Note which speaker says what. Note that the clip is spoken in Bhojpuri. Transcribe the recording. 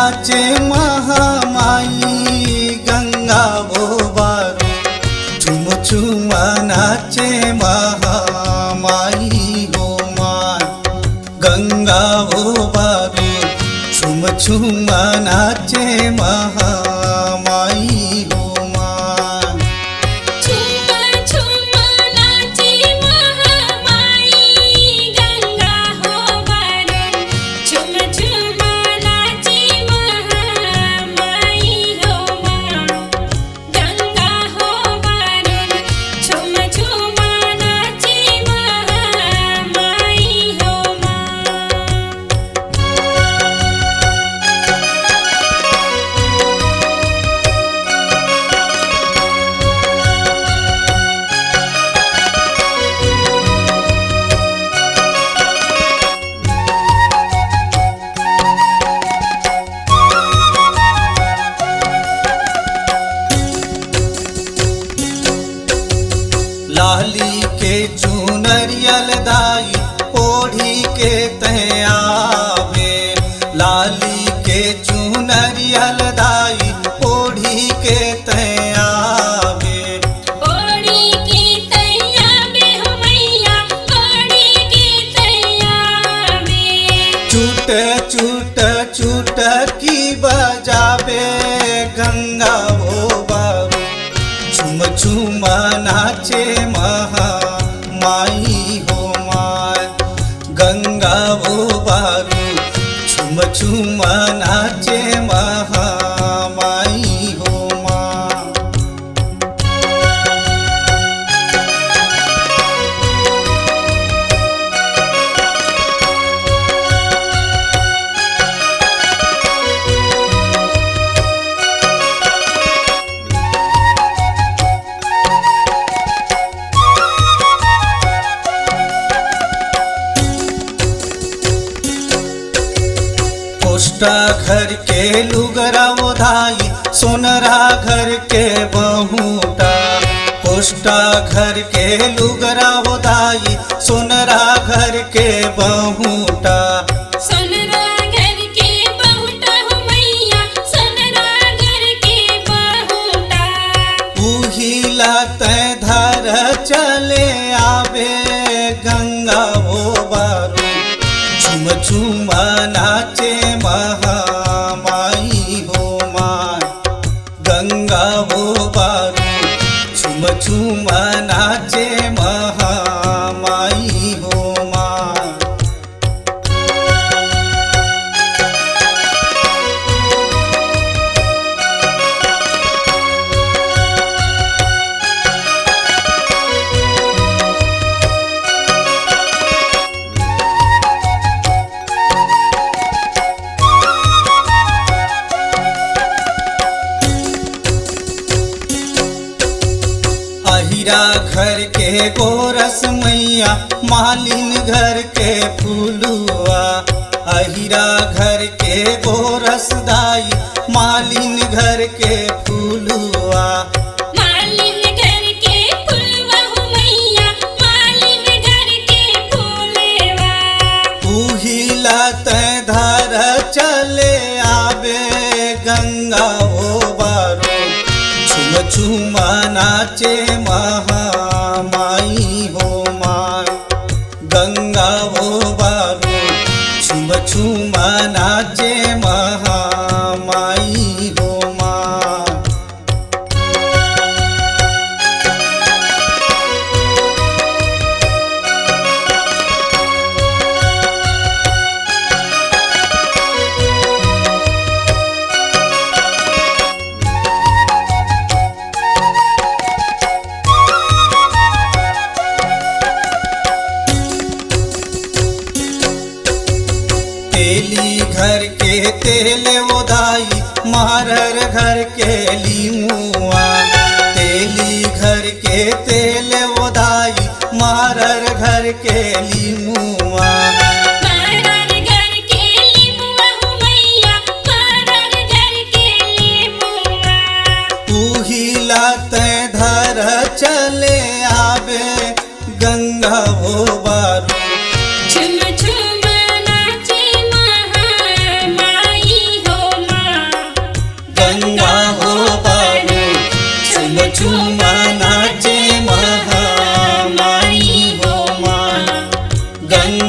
Speaker 1: नाचे महामाई गंगा वो बारू झुम झुम नाचे महामाई हो माँ गंगा वो बारू झुम झुम नाचे महामाई हो माँ
Speaker 2: झुम झुम नाचे महामाई गंगा हो बारू झुम झुम नाचे महामाई हो माँ गंगा हो बारू झुम झुम नाचे महामाई हो माँ।
Speaker 1: लाली के चुनरियल दाई ओढ़ी के तयावे लाली के चुनरियल दाई ओढ़ी के तयावे
Speaker 2: ओड़ी की तैया बे हो मैया ओड़ी की तैया बे
Speaker 1: चूट चूट चूट की बजावे गंगा वो बारू झुम झुम नाचे महामाई हो माँ गंगा वो बारू झुम झुम नाचे महामाई हो माँ कोष्टा घर के लुगरा ओधाई सोनरा घर के बहुटा कोष्टा घर के लुगरा ओधाई सोनरा घर के बहुटा
Speaker 2: सोनरा घर के बहुटा हो मैया सोनरा घर के बहुटा
Speaker 1: उहिला तय धर चले आवे गंगा वो बारू झुम झुम नाचे महामाई हो माँ गंगा वो बारू झुम झुम नाचे महामाई हो माँ अहिरा घर के गोरस मैया मालिन घर के फूलुआ अहिरा घर के गोरस दाई मालिन घर के फूलुआ
Speaker 2: मालिन घर के फूलवा हो मैया मालिन घर के फूलवा
Speaker 1: उहिला तय धर चले आवे गंगा वो बारू झुम झुम नाचे महामाई हो माँ गंगा वो बारू झुम झुम नाचे महामाई हो माँ तेली घर के तेल ओदाई मारर घर के लीमुआ तेली घर के तेल ओदाई मारर घर के लीमुआ
Speaker 2: मारर घर के लिमुआ हो मैया मारर घर के लिमुआ
Speaker 1: उहिला तय धर चले आवे गंगा वो बारू
Speaker 2: झुम झुम नाचे महामाई हो माँ
Speaker 1: गंगा